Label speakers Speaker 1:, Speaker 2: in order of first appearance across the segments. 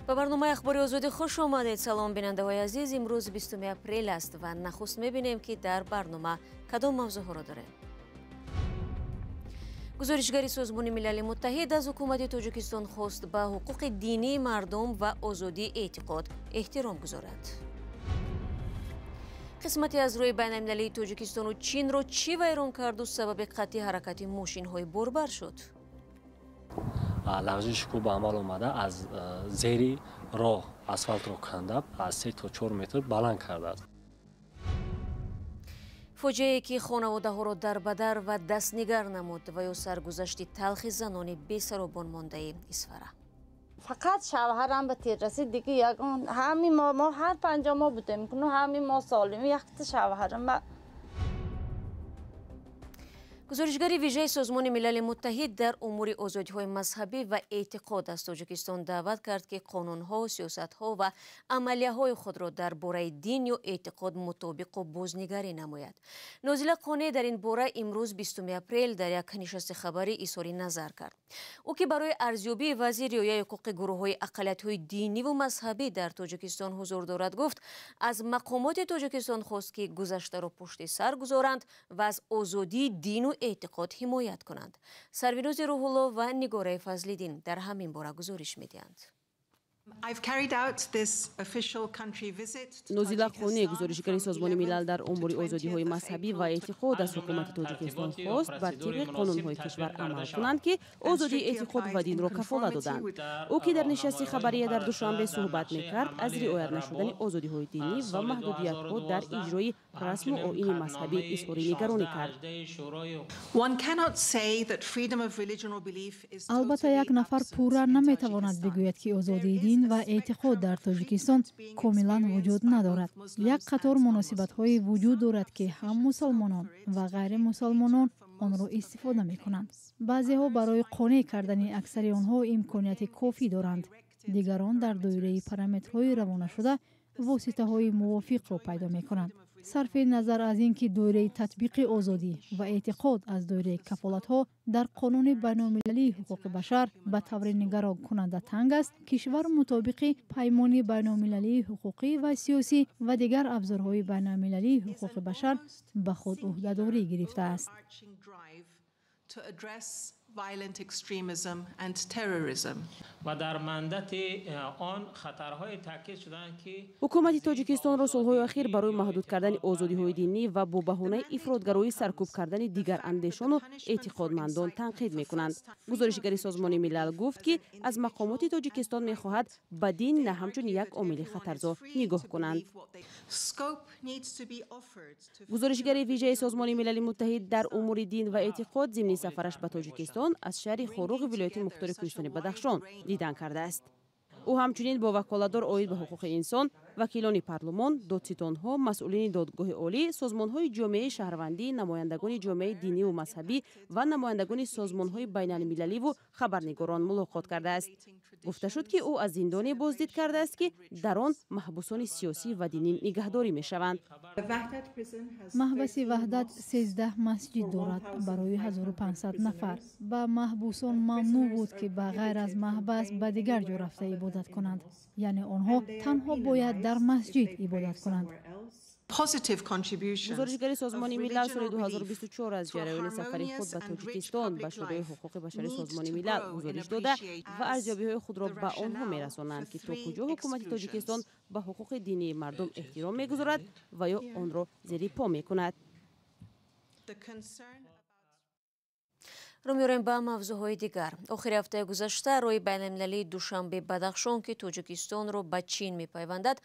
Speaker 1: با برنامه اخباری آزادی خوش آمدید. سلام بیننده های عزیز، امروز 20 اپریل است و نخست میبینیم که در برنامه کدام موضوع ها را داریم. گزارشگری سازمان ملل متحد از حکومت تاجیکستان خواست به حقوق دینی مردم و آزادی اعتقاد احترام گذارد. قسمتی از روی بین المللی تاجیکستان و چین را چی ویران کرد و سبب قطع حرکت ماشین های بربر شد؟
Speaker 2: لغزش که به عمل آمده از زیر راه اسفالت را کنده از 3 تا 4 متر بلند کرده است.
Speaker 1: فاجعه‌ای که خانواده ها را در بدر و دستنگر نمود و یا سرگذشت تلخ زنان بی‌سر و بان مانده اسفره.
Speaker 3: فقط شوهرم به تیر رسید دیگه یگان همین ما هر 5 ماه بودیم کنو همین ما سالم یخت شوهرم.
Speaker 1: گزارشگر ویژه سازمان ملل متحد در امور آزادی‌های مذهبی و اعتقاد از تاجیکستان دعوت کرد که قانون‌ها، سیاست‌ها و عملیه‌های خود را درباره دین یا اعتقاد مطابق و بازنگری نماید. نازل قانع در این باره امروز 20 اپریل در یک نشست خبری اظهار نظر کرد. او که برای ارزیابی وضع رعایت حقوق گروه‌های اقلیت‌های دینی و مذهبی در تاجیکستان حضور دارد گفت از مقامات تاجیکستان خواست که گذشته را پشت سر گذارند و از آزادی دین و اعتقاد حمایت کنند. سروینوز روح الله و نگاره فضل‌الدین در همین باره گزارش می‌دهند.
Speaker 4: نازل خانه گزارشگری سازمان ملل در امور آزادی‌های مذهبی و اعتقاد از حکومت تاجیکستان خواست بر طبق قانون‌های کشور عمل کنند که آزادی اعتقاد و دین را کفالت دادند. او که در نشست خبری در دوشنبه صحبت می‌کرد از رعایت نشدن آزادی‌های دینی و محدودیت‌ها در اجرای رسم و آیین مذهبی اظهار نگرانی کرد.
Speaker 5: البته یک نفر پورا نمی‌تواند بگوید که آزادی دین و اعتقاد در تاجیکستان کاملا وجود ندارد. یک قطار مناسبت‌های وجود دارد که هم مسلمانان و غیر مسلمانان آن را استفاده می‌کنند. بعضی‌ها برای قانع کردن اکثر آنها امکانیت کافی دارند. دیگران در دایره پارامترهای روانه شده واسطه‌های موافق را پیدا می‌کنند. صرف نظر از اینکه دایره تطبیق آزادی و اعتقاد از دایره کفالت‌ها در قانون بین‌المللی حقوق بشر به طور نگران کننده تنگ است، کشور مطابق پیمان بین‌المللی حقوقی و سیاسی و دیگر ابزارهای بین‌المللی حقوق بشر به خود عهده‌داری گرفته است.
Speaker 6: و در مندت آن خطرهای تاکید شدند که
Speaker 4: حکومت تاجیکستان را سالهای اخیر برای محدود کردن آزادی‌های دینی و با بهانه افراطگرایی سرکوب کردن دیگر اندیشان و اعتقادمندان تنقید می‌کنند. گزارشگر سازمان ملل گفت که از مقامات تاجیکستان می‌خواهد به دین نه همچون یک عامل خطرزا نگاه کنند. گزارشگر ویژه سازمان ملل متحد در امور دین و اعتقاد ضمن سفرش به تاجیکستان از شهر خاروق ولایت مختار کوهستان بدخشان دیدن کرده است. او همچنین با وکالتدار عاید به حقوق انسان، وکیلان پارلمان، دادستان‌ها، مسئولین دادگاه عالی، سازمان‌های جامعه شهروندی، نمایندگان جامعه دینی و مذهبی و نمایندگان سازمان‌های بین‌المللی و خبرنگاران ملاقات کرده است. گفته شد که او از زندانی بازدید کرده است که در آن محبوسان سیاسی و دینی نگهداری می‌شوند.
Speaker 5: محبس وحدت 13 مسجد دارد برای 1500 نفر. به محبوسان ممنوع بود که به غیر از محبس به دیگر جا رفته عبادت کنند. یعنی آنها تنها باید در مسجد عبادت کنند.
Speaker 4: گزارشگر سازمان ملل سال 2024 از جریان سفر خود به تاجیکستان به شورای حقوق بشر سازمان ملل گزارش داده و ارزیابی‌های خود را به آنها می‌رسانند که تا کجا حکومت تاجیکستان به حقوق دینی مردم احترام می‌گذارد و یا آن را زیر پا می‌کند.
Speaker 1: رو می‌رویم به موضوعهای دیگر. آخر هفته گذشته روی بین‌المللی دوشنبه بدخشان که تاجیکستان را به چین می‌پیوندد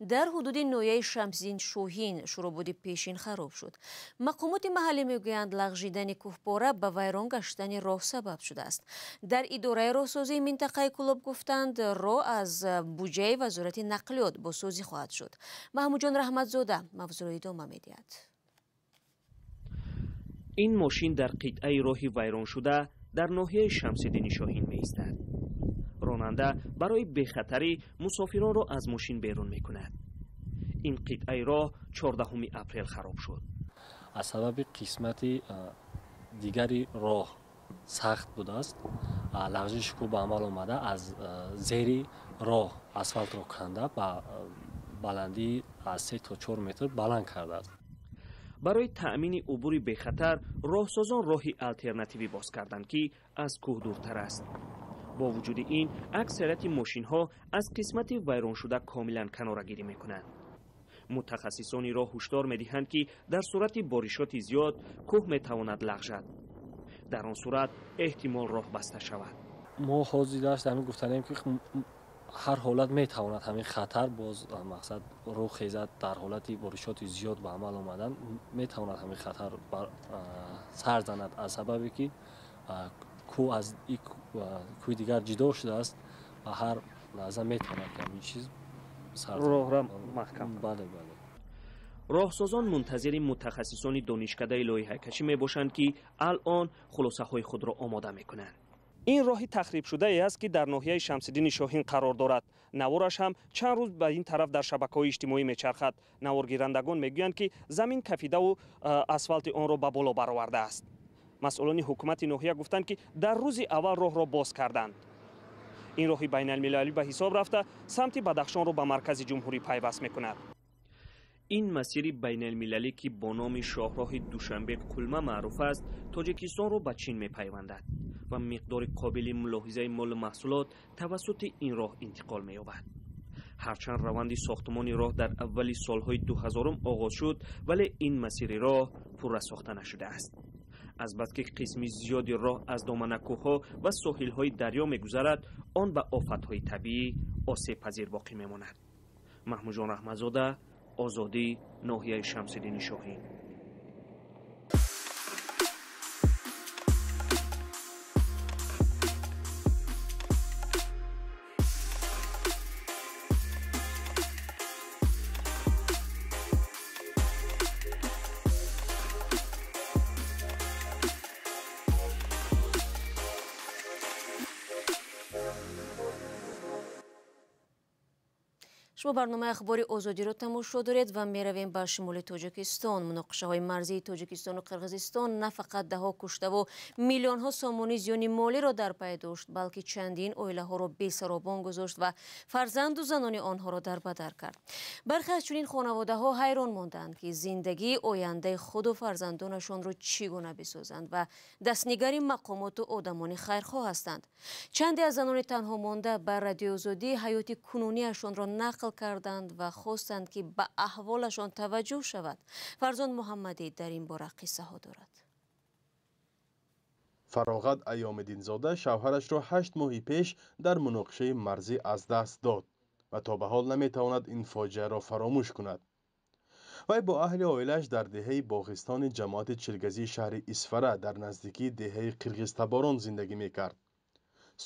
Speaker 1: در حدود ناحیه شمس‌دین شاهین شوراباد پیشین خراب شد. مقامات محلی میگویند لغزیدن کوهپاره به ویران گشتن راه سبب شده است. در اداره راهسازی منطقه کلوب گفتند راه از بودجه وزارت نقلیات بازسازی خواهد شد. محمود جان رحمتزاده موضوع ادامه می‌دهد.
Speaker 7: این ماشین در قطعه راهی ویران شده در ناحیه شمس‌دین شاهین می ایستد. راننده برای بخطری مسافران را از ماشین بیرون می کند. این قطعه راه 14 اپریل خراب شد.
Speaker 2: از سبب قسمت دیگری راه сахт будааст. лағжиши ку ба амал омада аз зери роҳ асфалтро канда ба баландии аз 3 то 4 метр баланд кардааст.
Speaker 7: барои таъмини убури бехатар роҳсозон роҳи алтернативӣ боз карданд ки аз кӯҳ дуртар аст. бо вуҷуди ин аксарияти мошинҳо аз қисмати вайроншуда комилан канорагирӣ мекунанд. мутахассисони роҳ ҳушдор медиҳанд ки дар сурати боришоти зиёд кӯҳ метавонад лағжад. дар он сурат эҳтимол роҳ баста шавад.
Speaker 2: мо ҳозир даштем гуфтанем ки ҳар ҳолат метавонад ҳамин хатар боз мақсад рух хезад дар ҳолати боришоти зиёд ба амал омадан метавонад ҳамин хатар сар занад аз сабабе ки кӯҳ аз кӯҳи дигар ҷудо шудааст ва ҳар лаҳза метавонад ҳамин чиз
Speaker 7: роҳро маҳкам.
Speaker 2: бале бале.
Speaker 7: роҳсозон мунтазири мутахассисони донишкадаи лоиҳакашӣ мебошанд ки алон хулосаҳои худро омода мекунанд. ин роҳи тахрибшудае аст ки дар ноҳияи Шамсиддини Шоҳин қарор дорад. навораш ҳам чанд рӯз ба ин тараф дар шабакаҳои иҷтимоӣ мечархад. наворгирандагон мегӯянд ки замин кафидаву асфалти онро ба боло баровардааст. масъулони ҳукумати ноҳия гуфтанд ки дар рӯзи аввал роҳро боз карданд. ин роҳи байналмилалӣ ба ҳисоб рафта самти Бадахшонро ба маркази ҷумҳурӣ пайваст мекунад. ин масири байналмилалӣ ки бо номи шоҳроҳи Душанбе-Қулма маъруф аст, Тоҷикистонро ба Чин мепайвандад ва миқдори қобили мулоҳизаи молу маҳсулот тавассути ин роҳ интиқол меёбад. ҳарчанд раванди сохтмони роҳ дар аввали солҳои 2000 оғоз шуд, вале ин масири роҳ пурра сохта нашудааст. азбаски қисми зиёди роҳ аз доманакӯҳҳо ва соҳилҳои дарё мегузарад, он ба офатҳои табиӣ осебпазир боқӣ мемонад. маҳмуҷон раҳматзода, озодӣ, ноҳияи Шамсиддини Шоҳин.
Speaker 1: шумо барномаи ахбори озодиро тамошо доред ва меравем ба шимоли тоҷикистон. муноқишаҳои марзии тоҷикистону қирғизистон на фақат даҳо куштаву миллионҳо сомони зиёни молиро дар пай дошт, балки чандин оилаҳоро бесаробон гузошт ва фарзанду занони онҳоро дарбадар кард. бархе аз чунин хонаводаҳо ҳайрон монданд ки зиндагии ояндаи худу фарзандонашонро чӣ гуна бисозанд ва дастнигари мақомоту одамони хайрхоҳ ҳастанд. чанде аз занони танҳо монда ба радиои озодӣ ҳаёти кунуниашонро нақл карданд ва хостанд ки ба аҳволашон таваҷҷӯҳ шавад. фарзон муҳаммадӣ дар ин бора қиссаҳо дорад.
Speaker 8: фароғат айёмиддинзода шавҳарашро 8 моҳи пеш дар муноқишаи марзӣ аз даст дод ва то ба ҳол наметавонад ин фоҷиаро фаромӯш кунад. вай бо аҳли оилааш дар деҳаи боғистони ҷамоати чилгазии шаҳри Исфара дар наздикии деҳаи Қирғизтаборон зиндагӣ мекард.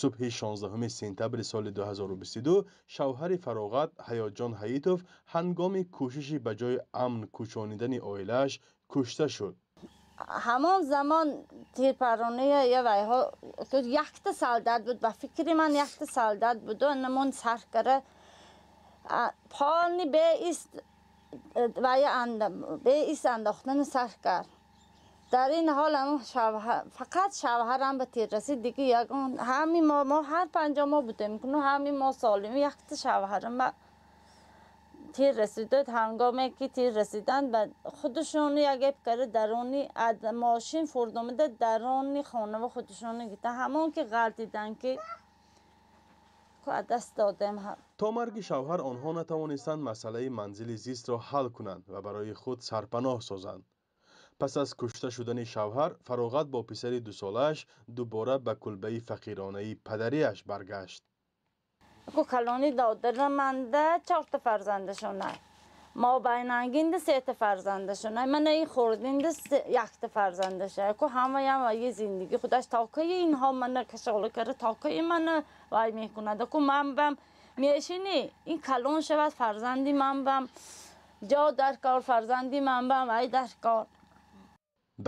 Speaker 8: субҳи 16 сентябри соли 2022 шавҳари Фароғат Ҳаётҷон Ҳаитов ҳангоми кӯшиши ба ҷои амн кӯчонидани оилааш кушта шуд.
Speaker 3: ҳамон замон тирпаронии вайҳо якта солдат буд, ба фикри ман якта солдат буд, намон саркара полни беист андохтани сар кард. дар ин ҳол фақат шавҳарам ба тир расид, диги ягон ҳами мо ҳар 50 моҳ будем, ҳами мо солим, якта шавҳарам ба тир расидод. ҳангоме ки тир расидан ба худшони як гап карда дарони мошин фурдомида дарони хонава худшони гита ҳамон ки ғалтидан ки даст додем.
Speaker 8: то марги шавҳар онҳо натавонистанд масъалаи манзили зистро ҳал кунанд ва барои худ сарпаноҳ созанд. пас аз кушта шудани шавҳар, Фароғат бо писари 2 солааш дубора ба кулбаи фақиронаи падариаш баргашт.
Speaker 3: калони додараманда 4 фарзандашонай. мо байнангинда 3 фарзандашонай. мана ин хурдинда 1 фарзандашай. ҳамаям вай зиндагӣ худаш токаи инҳо мана кашола кара токаи мана вай мекунад. ман бам мешини ин калон шавад фарзанди ман бам ҷо дар кор, фарзанди ман бам вай дар кор.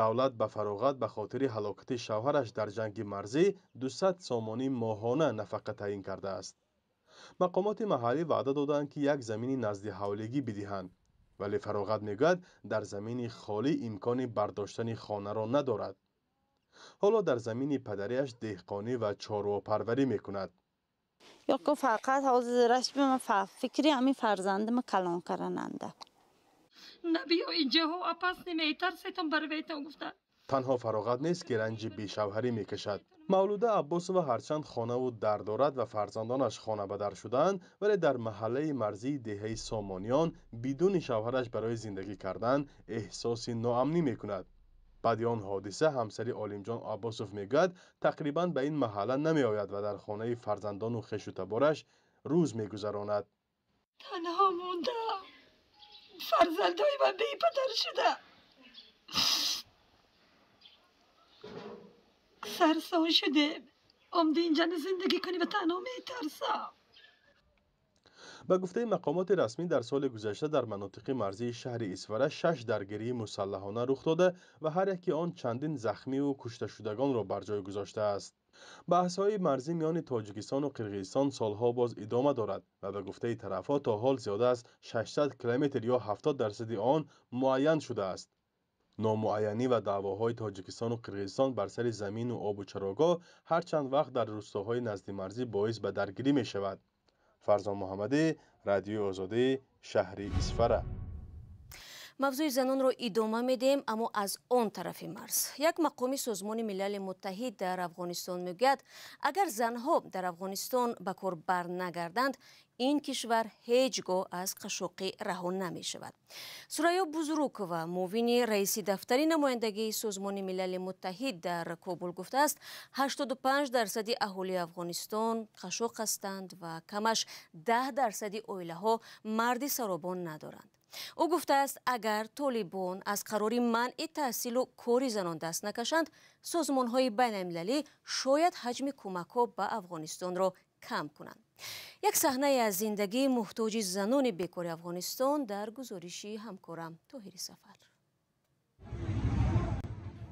Speaker 8: давлат ба Фароғат ба хотири ҳалокати шавҳараш дар ҷанги марзӣ 200 сомонӣ моҳона нафақа таъин кардааст. мақомоти маҳаллӣ ваъда доданд ки як замини назди ҳавлигӣ бидиҳанд, вале Фароғат мегӯяд дар замини холӣ имкони бардоштани хонаро надорад. حالا در زمین پدریش دهقانی و چارواپروری میکند.
Speaker 3: یا که فقط حاضرش به من فکری همین فرزندم کلان کردننده.
Speaker 9: نبیا اینجا و اپس نمیترسیتم برویتم گفتن.
Speaker 8: تنها فراغت نیست که رنج بیشوهری میکشد. مولوده عباسова هرچند خانه و در دارد و فرزندانش خانه به در شدند، ولی در محله مرزی دهه سامانیان بدون شوهرش برای زندگی کردن احساس ناامنی میکند. بعد آن حادثه همسری عالمجان عباسov میگوید تقریبا به این محله نمی آید و در خانه فرزندان و خویش و تبارش روز میگذراند.
Speaker 9: تنها مونده، فرزندای من بی پدر شده، سرسان شده، آمده اینجا زندگی کنی و تنها میترسم.
Speaker 8: به گفته مقامات رسمی در سال گذشته در مناطق مرزی شهر اسفره 6 درگیری مسلحانه رخ داده و هر یکی آن چندین زخمی و کشته شدگان را بر جای گذاشته است. بحث‌های مرزی میان تاجیکستان و قرقیزستان سالها باز ادامه دارد و به گفته طرف‌ها تا حال زیاده از 600 کیلومتر یا 70% آن معین شده است. نامعینی و دعواهای تاجیکستان و قرقیزستان بر سر زمین و آب و چراگاه هر چند وقت در روستاهای نزد مرزی باعث به درگیری می شود. فرزان محمدی، رادیو آزادی، شهر اسفره.
Speaker 1: موضوع زنان را ادامه میدیم، اما از آن طرف مرز. یک مقامی سازمان ملل متحد در افغانستان میگوید اگر زنها در افغانستان به کار برنگردند این کشور هیچگاه از قشوقی رها نمی شود. سوریا بزرگووا معاون رئیس دفتر نمایندگی سازمان ملل متحد در کابل گفته است 85% اهالی افغانستان قشوق هستند و کمش 10% عائله ها مرد سرابان ندارند. او گفته است اگر طالبان از قرار منع تحصیل و کار زنان دست نکشند سازمان های بین المللی شاید حجم کمک ها به افغانستان را کم کنند. یک صحنه از زندگی محتاج زنان بیکار افغانستان در گزارشی همکارم طاهر سفر.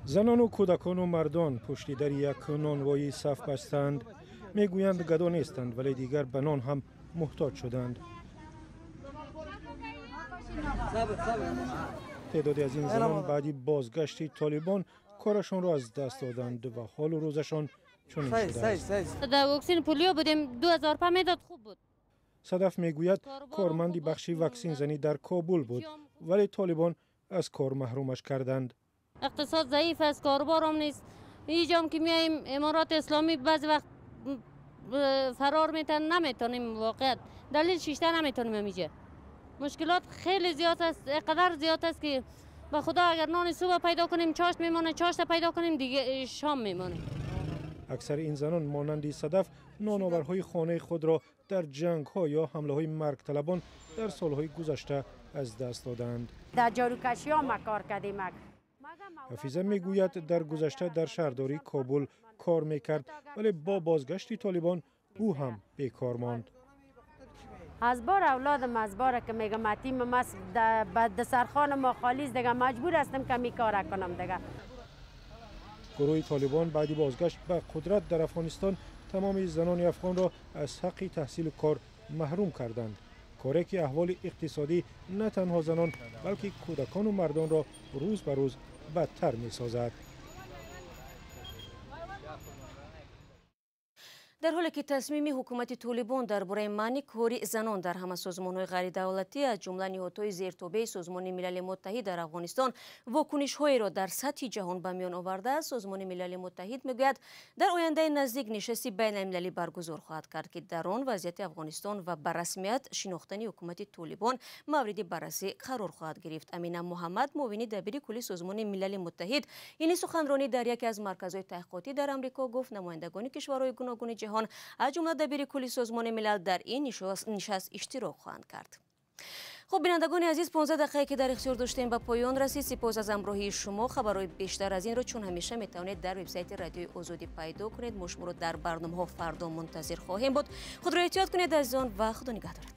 Speaker 10: زنان و کودکان و مردان پشت در یک نانوایی صف بستند. میگویند گدا نیستند ولی دیگر به نان هم محتاج شدند. تعدادی از این زنان بعدی بازگشت طالبان کارشان را از دست دادند و حال و روزشان چنین شده است.
Speaker 11: در واکسن پولیو بودیم 2005 میداد خوب بود.
Speaker 10: صدف میگوید کارمندی بخش واکسن زنی در کابل بود ولی طالبان از کار محرومش کردند.
Speaker 11: اقتصاد ضعیف است، کاروبار هم نیست. اینجا که میایم امارات اسلامی بعضی وقت فرار میتونیم نمیتونیم، واقعا دلیل شیشته نمیتونیم اینجا. مشکلات خیلی زیاد است، قدر زیاد است که به خدا اگر نان صبح پیدا کنیم چاشت میمونه، چاشت پیدا کنیم دیگه شام میمونه.
Speaker 10: اکثر این زنان مانند صدف نانآورهای خانه خود را در جنگ ها یا حمله های مرگ طلبان در سالهای گذشته از دست دادند.
Speaker 12: در جاروکشی ها ما کار کردیم.
Speaker 10: حفیظه میگوید در گذشته در شهرداری کابل کار میکرد ولی با بازگشت طالبان او هم بیکار ماند.
Speaker 12: از بار اولادم از بار که میگم تیم ما به سرخان ما خالیز دیگه مجبور هستم که می کار کنم دیگه.
Speaker 10: گروه طالبان بعدی بازگشت به قدرت در افغانستان تمام زنان افغان را از حق تحصیل و کار محروم کردند. کاری که احوال اقتصادی نه تنها زنان بلکه کودکان و مردان را روز به روز بدتر می سازد.
Speaker 1: در حالی که تصمیم حکومت طالبان درباره منع کار زنان در همه سازمان‌های غیر دولتی از جمله نهادهای زیرتابع سازمان ملل متحد در افغانستان واکنش‌هایی را در سطح جهان به میان آورده است، سازمان ملل متحد میگوید در آینده نزدیک نشستی بین المللی برگزار خواهد کرد که در آن وضعیت افغانستان و به رسمیت شناختن حکومت طالبان مورد بررسی قرار خواهد گرفت. امینه محمد معاون دبیر کلی سازمان ملل متحد این سخنرانی در یکی از مرکزهای تحقیقاتی در آمریکا گفت نمایندگان کشورهای گوناگون جهان از جمله دبیر کلی سازمان ملل در این نشست اشتراک خواهند کرد. خب بینندگان عزیز 15 دقیقه که در اختیار داشتیم به پایان رسید. سپاس از همراهی شما. خبرهای بیشتر از این رو چون همیشه میتوانید در وبسایت رادیوی آزادی پیدا کنید. ما شما رو در برنامه‌ها فردا منتظر خواهیم بود. خود را احتیاط کنید عزیزان و خدا نگهدارت.